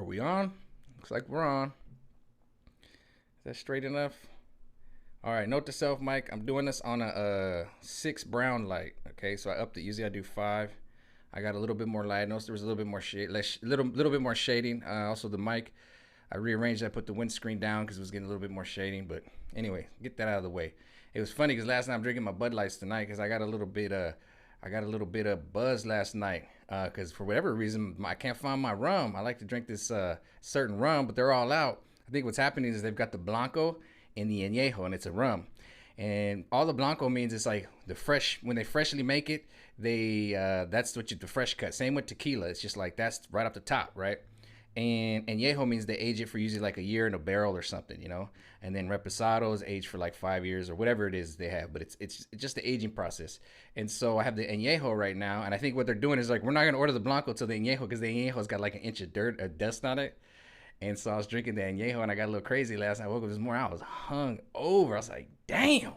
we on? Looks like we're on. Is that straight enough? All right, note to self, Mike. I'm doing this on a 6 brown light. Okay, so I upped it. Usually I do 5. I got a little bit more light. I noticed there was a little bit more shade, little bit more shading. Also the mic, I rearranged. I put the windscreen down because it was getting a little bit more shading. But anyway, get that out of the way. It was funny because last night I'm drinking my Bud Lights tonight because I got a little bit of buzz last night because for whatever reason I can't find my rum. I like to drink this certain rum, but they're all out. I think what's happening is they've got the Blanco and the Añejo, and it's a rum. And all the Blanco means is like the fresh, when they freshly make it, they that's what the fresh cut. Same with tequila. It's just like that's right up the top, right? And Añejo means they age it for usually like a year in a barrel or something, you know. And then Reposado is aged for like 5 years or whatever it is they have, but it's just the aging process. And so I have the Añejo right now, and I think what they're doing is like we're not gonna order the Blanco till the Añejo because the Añejo's got like an inch of dust on it. And so I was drinking the Añejo and I got a little crazy last night. I woke up this morning, I was hung over. I was like, damn.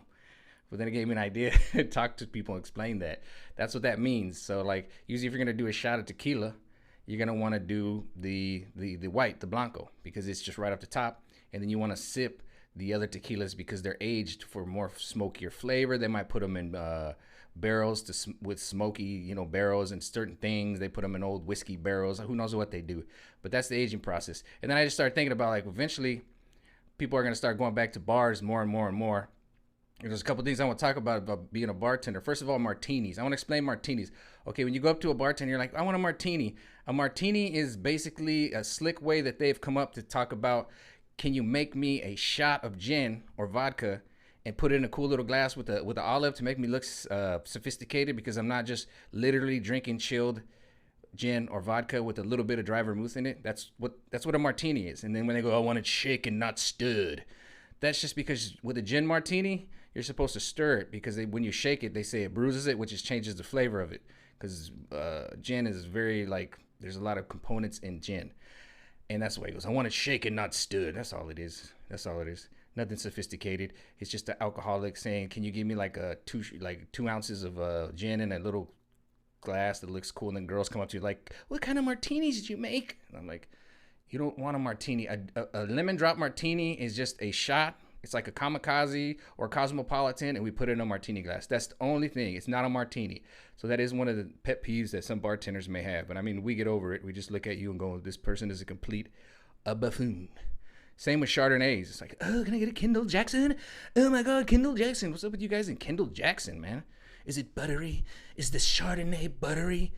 But then it gave me an idea to talk to people and explain that. That's what that means. So like usually if you're gonna do a shot of tequila, you're gonna want to do the white, the Blanco, because it's just right off the top. And then you want to sip the other tequilas because they're aged for more smokier flavor. They might put them in barrels with smoky, barrels and certain things. They put them in old whiskey barrels. Who knows what they do? But that's the aging process. And then I just started thinking about like eventually people are gonna start going back to bars more and more and more. There's a couple things I want to talk about being a bartender. First of all, martinis. I want to explain martinis. Okay, when you go up to a bartender, you're like, I want a martini. A martini is basically a slick way that they've come up to talk about, can you make me a shot of gin or vodka and put it in a cool little glass with the olive to make me look sophisticated, because I'm not just literally drinking chilled gin or vodka with a little bit of dry vermouth in it. That's what a martini is. And then when they go, I want it shaken, not stirred. That's just because with a gin martini, you're supposed to stir it because when you shake it, they say it bruises it, which just changes the flavor of it. Because gin is very like, there's a lot of components in gin. And that's why he goes, I want it shaken, not stirred. That's all it is. That's all it is. Nothing sophisticated. It's just an alcoholic saying, can you give me like 2 ounces of gin in a little glass that looks cool? And then girls come up to you like, what kind of martinis did you make? And I'm like, you don't want a martini. A lemon drop martini is just a shot. It's like a kamikaze or cosmopolitan, and we put it in a martini glass. That's the only thing. It's not a martini. So that is one of the pet peeves that some bartenders may have. But I mean, we get over it. We just look at you and go, this person is a buffoon. Same with Chardonnays. It's like, oh, can I get a Kendall Jackson? Oh my God, Kendall Jackson. What's up with you guys in Kendall Jackson, man? Is it buttery? Is the Chardonnay buttery?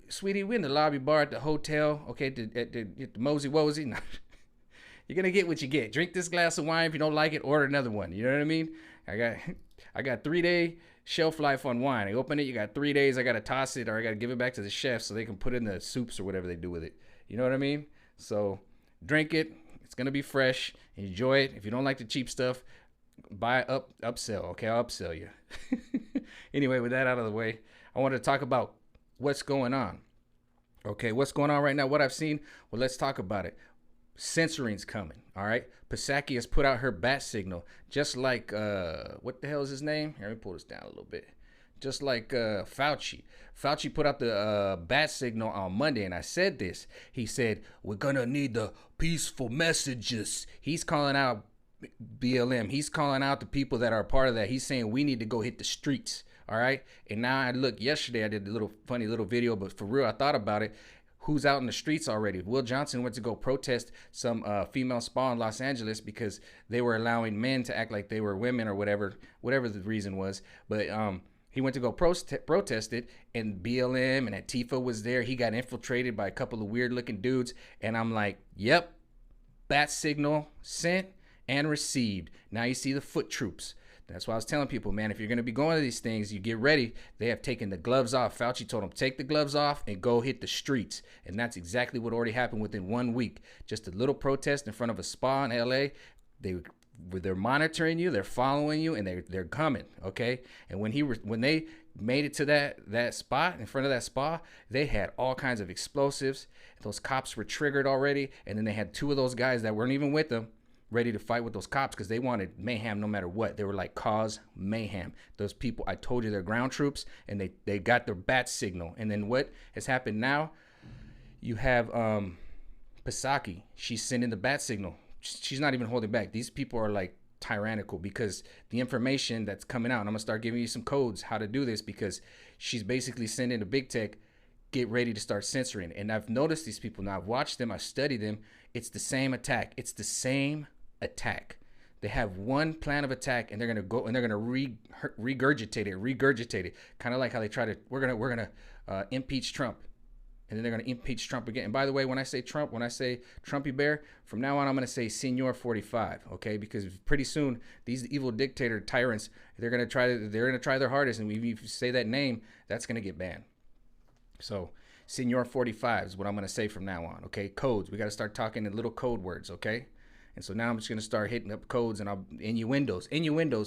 Sweetie, we're in the lobby bar at the hotel. Okay, at the Mosey Wozy. No. You're gonna get what you get. Drink this glass of wine. If you don't like it, order another one. You know what I mean? I got 3-day shelf life on wine. I open it, you got 3 days. I gotta toss it or I gotta give it back to the chef so they can put it in the soups or whatever they do with it. You know what I mean? So drink it. It's gonna be fresh. Enjoy it. If you don't like the cheap stuff, buy upsell. Okay, I'll upsell you. Anyway, with that out of the way, I want to talk about what's going on. Okay, what's going on right now? What I've seen. Well, let's talk about it. Censoring's coming, all right? Psaki has put out her bat signal, just like, what the hell is his name? Here, let me pull this down a little bit. Just like Fauci. Fauci put out the bat signal on Monday, and I said this. He said, we're going to need the peaceful messages. He's calling out BLM. He's calling out the people that are a part of that. He's saying we need to go hit the streets, all right? And now I look, yesterday I did a little funny little video, but for real, I thought about it. Who's out in the streets already? Will Johnson went to go protest some female spa in Los Angeles because they were allowing men to act like they were women or whatever the reason was. But he went to go protest it, and BLM and Antifa was there. He got infiltrated by a couple of weird looking dudes. And I'm like, yep, bat signal sent and received. Now you see the foot troops. That's why I was telling people, man, if you're going to be going to these things, you get ready. They have taken the gloves off. Fauci told them, take the gloves off and go hit the streets. And that's exactly what already happened within 1 week. Just a little protest in front of a spa in LA. They're monitoring you, they're following you, and they're coming, okay? And when they made it to that spot, in front of that spa, they had all kinds of explosives. Those cops were triggered already, and then they had 2 of those guys that weren't even with them ready to fight with those cops because they wanted mayhem no matter what. They were like, cause mayhem. Those people, I told you, they're ground troops, and they got their bat signal. And then what has happened now, you have Pasaki, she's sending the bat signal. She's not even holding back. These people are like tyrannical because the information that's coming out, and I'm gonna start giving you some codes how to do this, because she's basically sending the big tech, get ready to start censoring. And I've noticed these people now. I've watched them, I've studied them. It's the same attack. It's the same attack. They have one plan of attack, and they're gonna go and they're gonna regurgitate it, kind of like how they try to. We're gonna impeach Trump, and then they're gonna impeach Trump again. And by the way, when I say Trump, when I say Trumpy Bear, from now on I'm gonna say Senor 45, okay? Because pretty soon these evil dictator tyrants, they're gonna try their hardest, and if you say that name, that's gonna get banned. So Senor 45 is what I'm gonna say from now on, okay? Codes. We gotta start talking in little code words, okay? And so now I'm just gonna start hitting up codes and innuendos,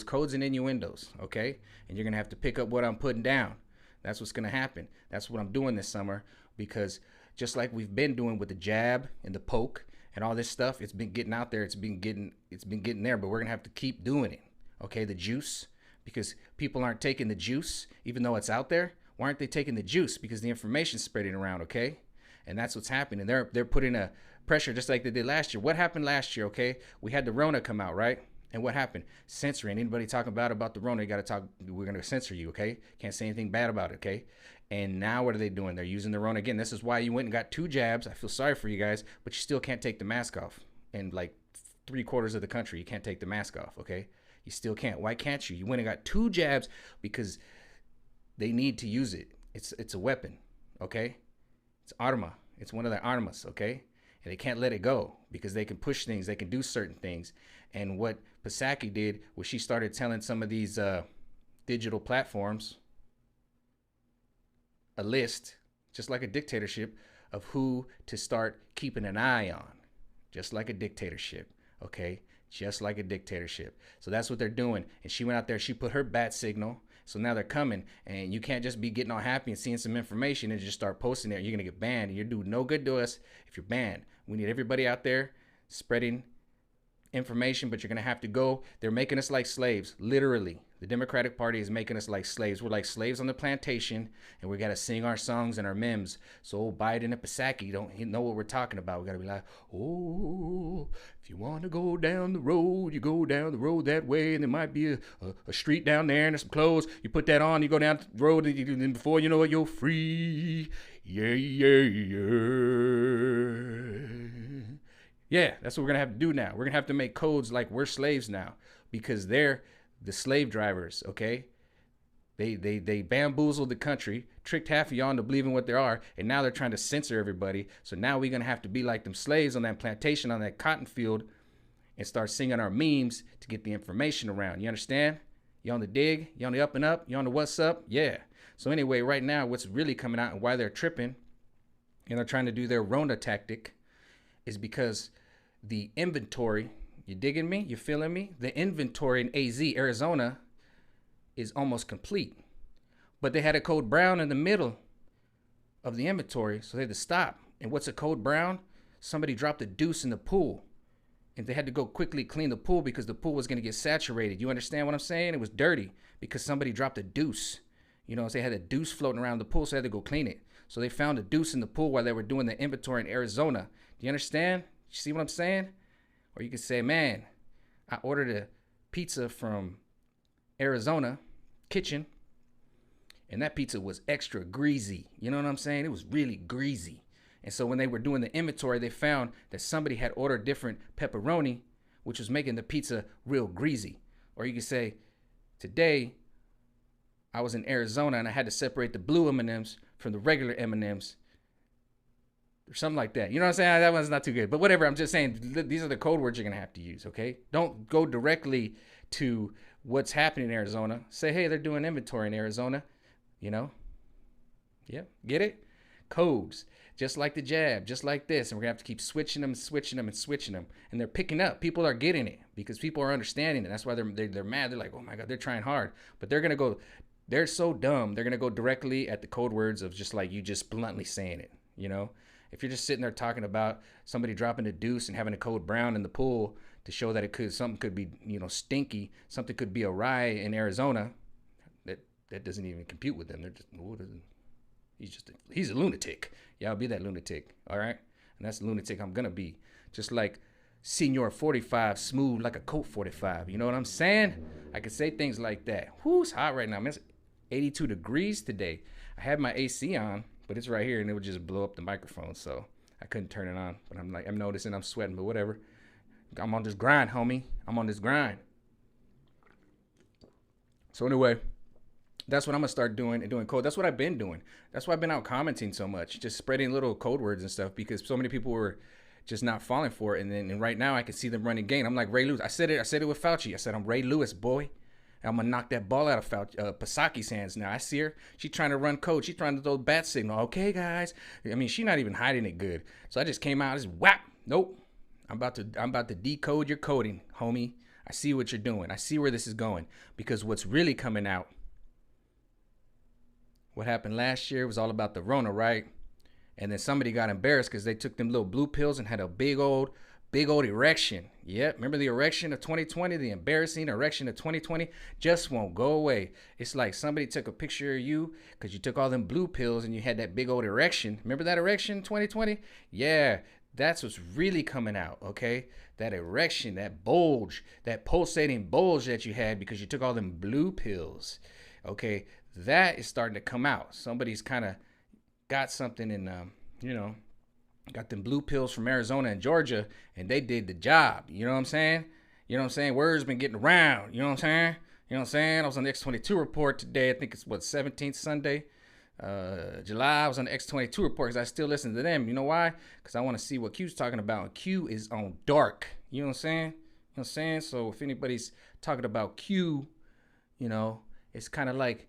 codes and innuendos, okay? And you're gonna have to pick up what I'm putting down. That's what's gonna happen. That's what I'm doing this summer, because just like we've been doing with the jab and the poke and all this stuff, it's been getting out there. It's been getting there, but we're gonna have to keep doing it, okay? The juice, because people aren't taking the juice, even though it's out there. Why aren't they taking the juice? Because the information's spreading around, okay? And that's what's happening. They're putting a pressure just like they did last year. What happened last year, okay? We had the Rona come out, right? And what happened? Censoring. Anybody talking about the Rona, you got to talk. We're going to censor you, okay? Can't say anything bad about it, okay? And now what are they doing? They're using the Rona again. This is why you went and got 2 jabs. I feel sorry for you guys, but you still can't take the mask off. In like 3/4 of the country, you can't take the mask off, okay? You still can't. Why can't you? You went and got 2 jabs because they need to use it. It's a weapon, okay? It's arma. It's one of their armas, okay? And they can't let it go because they can push things. They can do certain things. And what Pasaki did was she started telling some of these digital platforms a list, just like a dictatorship, of who to start keeping an eye on, just like a dictatorship, okay? Just like a dictatorship. So that's what they're doing. And she went out there, she put her bat signal. So now they're coming, and you can't just be getting all happy and seeing some information and just start posting it. You're going to get banned. You're doing no good to us if you're banned. We need everybody out there spreading information, but you're going to have to go. They're making us like slaves, literally. The Democratic Party is making us like slaves. We're like slaves on the plantation, and we got to sing our songs and our memes. So old Biden and Pasaki don't know what we're talking about. We got to be like, oh, if you want to go down the road, you go down the road that way, and there might be a street down there, and there's some clothes. You put that on, you go down the road, and before you know it, you're free. Yeah, yeah, yeah. Yeah, that's what we're going to have to do now. We're going to have to make codes like we're slaves now, because they're the slave drivers, okay? They bamboozled the country, tricked half of y'all into believing what they are, and now they're trying to censor everybody. So now we're going to have to be like them slaves on that plantation, on that cotton field, and start singing our memes to get the information around. You understand? You on the dig? You on the up and up? You on the what's up? Yeah. So anyway, right now, what's really coming out and why they're tripping and they're trying to do their Rona tactic is because the inventory, you digging me? You feeling me? The inventory in AZ, Arizona, is almost complete. But they had a code brown in the middle of the inventory, so they had to stop. And what's a code brown? Somebody dropped a deuce in the pool, and they had to go quickly clean the pool because the pool was going to get saturated. You understand what I'm saying? It was dirty because somebody dropped a deuce. You know, so they had a deuce floating around the pool, so they had to go clean it. So they found a deuce in the pool while they were doing the inventory in Arizona. Do you understand? You see what I'm saying? Or you could say, man, I ordered a pizza from Arizona Kitchen, and that pizza was extra greasy. You know what I'm saying? It was really greasy. And so when they were doing the inventory, they found that somebody had ordered different pepperoni, which was making the pizza real greasy. Or you could say, today I was in Arizona and I had to separate the blue M&Ms from the regular M&Ms. Or something like that. You know what I'm saying? That one's not too good. But whatever, I'm just saying, these are the code words you're going to have to use, okay? Don't go directly to what's happening in Arizona. Say, hey, they're doing inventory in Arizona. You know? Yeah, get it? Codes. Just like the jab, just like this. And we're going to have to keep switching them, switching them, and switching them. And they're picking up. People are getting it because people are understanding it. That's why they're mad. They're like, oh, my God, they're trying hard. But they're going to go, they're so dumb. They're going to go directly at the code words of just like you just bluntly saying it, you know? If you're just sitting there talking about somebody dropping a deuce and having a code brown in the pool to show that something could be, you know, stinky, something could be awry in Arizona, that doesn't even compute with them. They're just, he's a lunatic. Yeah, I'll be that lunatic. All right. And that's the lunatic I'm gonna be. Just like Senior 45, smooth like a Colt 45. You know what I'm saying? I can say things like that. Whoo, it's hot right now. Man, it's 82 degrees today. I had my AC on, but it's right here and it would just blow up the microphone. So I couldn't turn it on. But I'm noticing I'm sweating, but whatever. I'm on this grind, homie. I'm on this grind. So anyway, that's what I'm gonna start doing and doing code. That's what I've been doing. That's why I've been out commenting so much, just spreading little code words and stuff because so many people were just not falling for it. And right now I can see them running game. I'm like Ray Lewis. I said it with Fauci. I said I'm Ray Lewis, boy. And I'm gonna knock that ball out of Pasaki's hands now. I see her. She's trying to run code. She's trying to throw bat signal. Okay, guys. I mean, she's not even hiding it good. So I just came out. Just whap. Nope. I'm about to decode your coding, homie. I see what you're doing. I see where this is going because what's really coming out. What happened last year was all about the Rona, right? And then somebody got embarrassed because they took them little blue pills and had a big old erection. Yep, remember the erection of 2020? The embarrassing erection of 2020 just won't go away. It's like somebody took a picture of you because you took all them blue pills and you had that big old erection. Remember that erection in 2020? Yeah, that's what's really coming out, okay? That erection, that bulge, that pulsating bulge that you had because you took all them blue pills, okay? That is starting to come out. Somebody's kind of got something in, got them blue pills from Arizona and Georgia, and they did the job. You know what I'm saying? You know what I'm saying? Word's been getting around. You know what I'm saying? You know what I'm saying? I was on the X22 report today. I think it's 17th Sunday, July. I was on the X22 report because I still listen to them. You know why? Because I want to see what Q's talking about. And Q is on dark. You know what I'm saying? You know what I'm saying? So if anybody's talking about Q, it's kind of like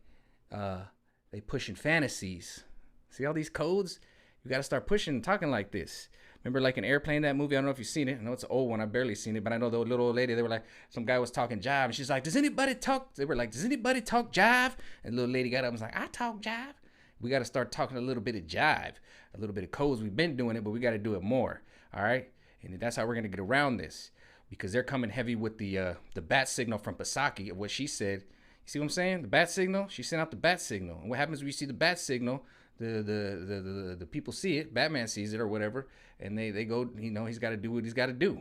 they pushing fantasies. See all these codes? You got to start pushing and talking like this. Remember like an Airplane, that movie? I don't know if you've seen it. I know it's an old one. I've barely seen it. But I know the little old lady, they were like, some guy was talking jive. And she's like, does anybody talk? They were like, does anybody talk jive? And the little lady got up and was like, I talk jive. We got to start talking a little bit of jive. A little bit of codes. We've been doing it, but we got to do it more. All right? And that's how we're going to get around this. Because they're coming heavy with the bat signal from Pasaki of what she said. You see what I'm saying? The bat signal? She sent out the bat signal. And what happens when you see the bat signal? The people see it, Batman sees it or whatever, and they go, he's got to do what he's got to do,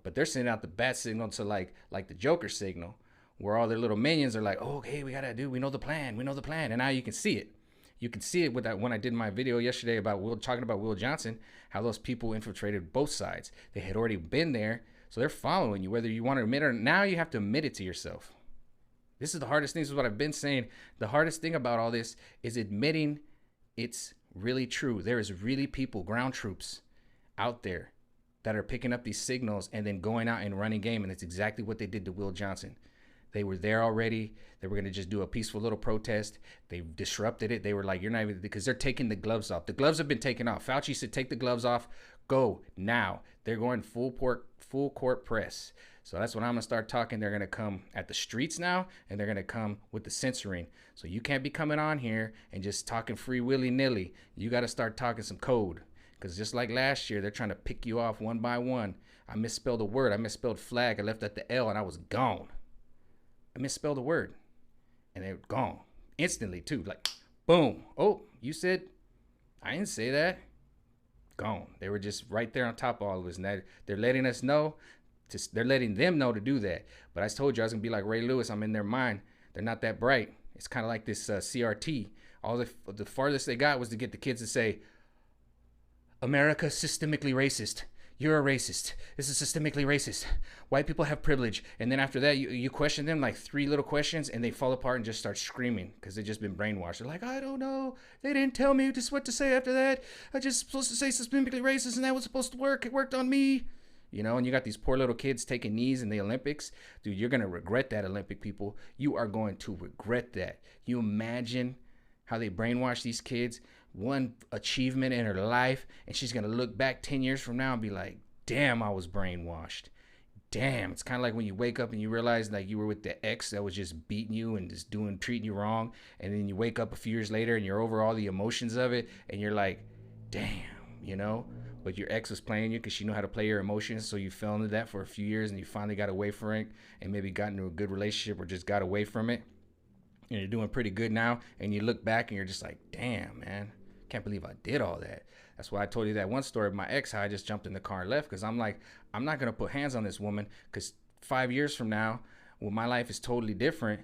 But they're sending out the bat signal to like the Joker signal, where all their little minions are like, oh, okay, we know the plan, and now you can see it. You can see it with that when I did my video yesterday about talking about Will Johnson, how those people infiltrated both sides. They had already been there, so they're following you, whether you want to admit it or not. Now you have to admit it to yourself. This is the hardest thing. This is what I've been saying. The hardest thing about all this is admitting it's really true. There is really people, ground troops out there that are picking up these signals and then going out and running game. And it's exactly what they did to Will Johnson. They were there already. They were going to just do a peaceful little protest. They disrupted it. They were like, you're not even, because they're taking the gloves off. The gloves have been taken off. Fauci said, take the gloves off. Go now. They're going full court press. So that's when I'm going to start talking. They're going to come at the streets now, and they're going to come with the censoring. So you can't be coming on here and just talking free willy-nilly. You got to start talking some code. Because just like last year, they're trying to pick you off one by one. I misspelled a word. I misspelled flag. I left at the L, and I was gone. I misspelled a word, and they were gone. Instantly, too. Like, boom. Oh, you said, I didn't say that. Gone. They were just right there on top of all of us. And they're letting us know. They're letting them know to do that. But I told you I was going to be like Ray Lewis. I'm in their mind. They're not that bright. It's kind of like this CRT. All the farthest they got was to get the kids to say, America systemically racist. You're a racist. This is systemically racist. White people have privilege. And then after that, you question them like 3 little questions, and they fall apart and just start screaming because they've just been brainwashed. They're like, I don't know. They didn't tell me just what to say after that. I just supposed to say systemically racist, and that was supposed to work. It worked on me. And you got these poor little kids taking knees in the Olympics. Dude, you're going to regret that, Olympic people. You are going to regret that. You imagine how they brainwash these kids, one achievement in her life, and she's going to look back 10 years from now and be like, damn, I was brainwashed. Damn. It's kind of like when you wake up and you realize like you were with the ex that was just beating you and just treating you wrong. And then you wake up a few years later and you're over all the emotions of it. And you're like, damn, But your ex was playing you because she knew how to play your emotions. So you fell into that for a few years and you finally got away from it and maybe got into a good relationship or just got away from it. And you're doing pretty good now. And you look back and you're just like, damn, man. can't believe I did all that. That's why I told you that one story of my ex, how I just jumped in the car and left, because I'm like, I'm not going to put hands on this woman, because 5 years from now, when my life is totally different,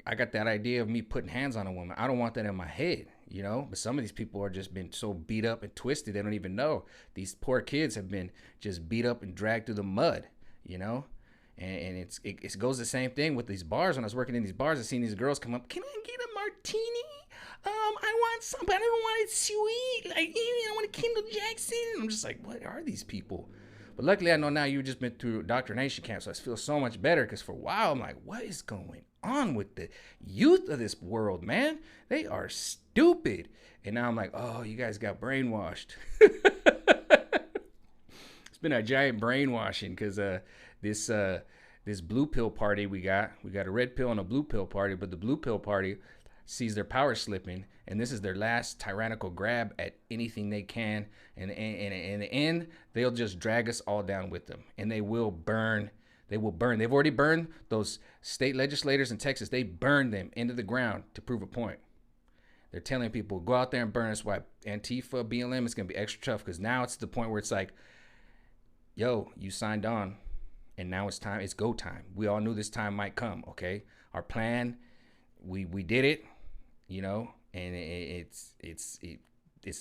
I got that idea of me putting hands on a woman. I don't want that in my head, you know? But some of these people are just been so beat up and twisted, they don't even know. These poor kids have been just beat up and dragged through the mud, you know? And it goes the same thing with these bars. When I was working in these bars, I seen these girls come up, can I get a martini? I want some, but I don't want it sweet. Like, I want a Kendall Jackson. I'm just like, what are these people? But luckily, I know now you've just been through indoctrination camp, so I feel so much better, because for a while, I'm like, what is going on with the youth of this world, man? They are stupid. And now I'm like, oh, you guys got brainwashed. It's been a giant brainwashing, because this blue pill party we got a red pill and a blue pill party, but the blue pill party sees their power slipping, and this is their last tyrannical grab at anything they can, and in the end, they'll just drag us all down with them, and they will burn. They've already burned those state legislators in Texas. They burned them into the ground to prove a point. They're telling people, go out there and burn us. Why? Antifa, BLM is going to be extra tough, because now it's to the point where it's like, yo, you signed on, and now it's time. It's go time. We all knew this time might come, okay? Our plan, we did it, you know, and it's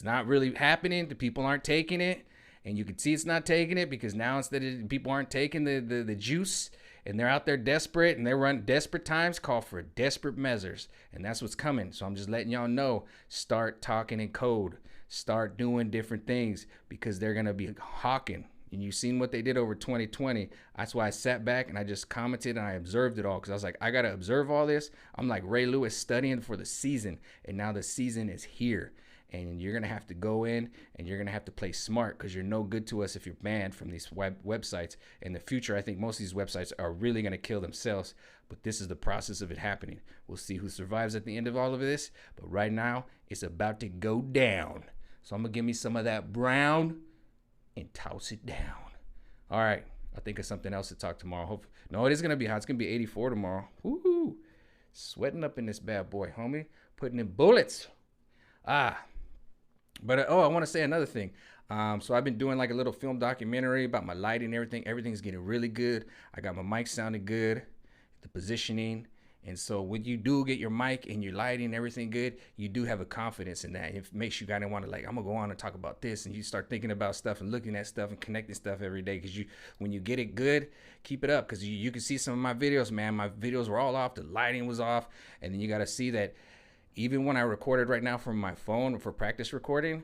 not really happening. The people aren't taking it, and you can see it's not taking it, because now instead of people aren't taking the juice, and they're out there desperate, and they run desperate times, call for desperate measures, and that's what's coming. So I'm just letting y'all know, start talking in code, start doing different things, because they're gonna be hawking. And you've seen what they did over 2020. That's why I sat back and I just commented and I observed it all, because I was like, I got to observe all this. I'm like Ray Lewis studying for the season, and now the season is here. And you're going to have to go in and you're going to have to play smart, because you're no good to us if you're banned from these websites. In the future, I think most of these websites are really going to kill themselves, but this is the process of it happening. We'll see who survives at the end of all of this, but right now it's about to go down. So I'm going to give me some of that brown and toss it down. All right. I think of something else to talk tomorrow. No, it is going to be hot. It's going to be 84 tomorrow. Woohoo. Sweating up in this bad boy, homie. Putting in bullets. But I want to say another thing. So I've been doing like a little film documentary about my lighting and everything. Everything's getting really good. I got my mic sounding good, the positioning. And so when you do get your mic and your lighting and everything good, you do have a confidence in that. It makes you kind of want to, like, I'm going to go on and talk about this. And you start thinking about stuff and looking at stuff and connecting stuff every day. Because when you get it good, keep it up. Because you can see some of my videos, man. My videos were all off. The lighting was off. And then you got to see that even when I recorded right now from my phone for practice recording,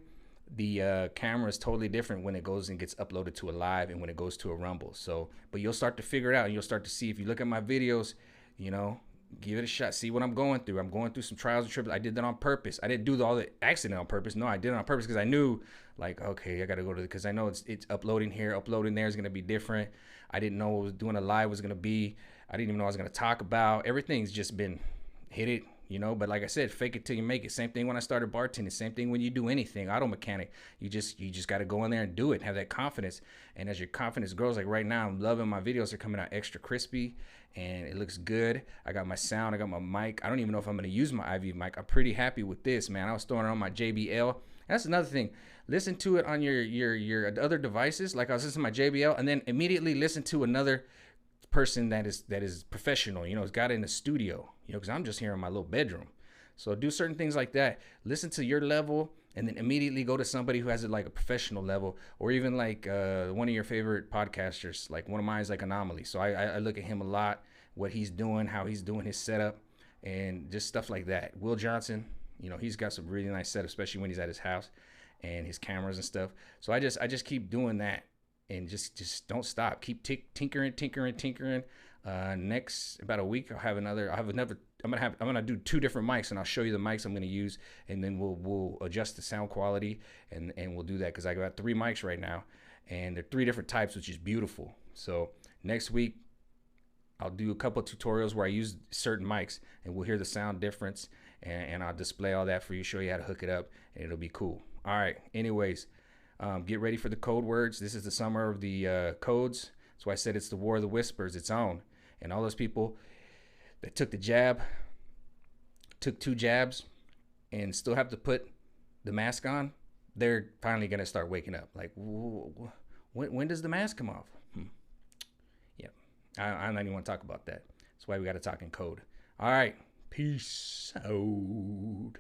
the camera is totally different when it goes and gets uploaded to a live and when it goes to a Rumble. So, but you'll start to figure it out. And you'll start to see, if you look at my videos, you know, give it a shot. See what I'm going through. I'm going through some trials and tribulations. I did that on purpose. I didn't do all the accident on purpose. No, I did it on purpose because I knew, like, okay, I got to go to, because I know it's uploading here, uploading there is going to be different. I didn't know what was doing a live was going to be. I didn't even know what I was going to talk about. Everything's just been hit it, you know. But like I said, fake it till you make it. Same thing when I started bartending. Same thing when you do anything, auto mechanic. You just got to go in there and do it. Have that confidence. And as your confidence grows, like right now, I'm loving my videos. Are coming out extra crispy. And it looks good. I got my sound. I got my mic. I don't even know if I'm going to use my IV mic. I'm pretty happy with this, man. I was throwing it on my JBL. That's another thing. Listen to it on your other devices. Like I was listening to my JBL, and then immediately listen to another person that is professional. You know, has got it in the studio. You know, because I'm just here in my little bedroom. So do certain things like that. Listen to your level, and then immediately go to somebody who has it like a professional level, or even like one of your favorite podcasters. Like one of mine is like Anomaly. So I look at him a lot, what he's doing, how he's doing his setup, and just stuff like that. Will Johnson, you know, he's got some really nice setup, especially when he's at his house and his cameras and stuff. So I just keep doing that, and just don't stop. Keep tinkering. Next about a week, I'm gonna do 2 different mics, and I'll show you the mics I'm gonna use, and then we'll adjust the sound quality, and we'll do that, because I got 3 mics right now, and they're 3 different types, which is beautiful. So next week I'll do a couple of tutorials where I use certain mics, and we'll hear the sound difference, and I'll display all that for you, show you how to hook it up, and it'll be cool. All right, anyways, get ready for the code words. This is the summer of the codes. That's why I said it's the war of the whispers. It's on. And all those people that took the jab, took 2 jabs, and still have to put the mask on, they're finally gonna start waking up. Like, when does the mask come off? Yeah, I'm not even want to talk about that. That's why we got to talk in code. All right, peace out.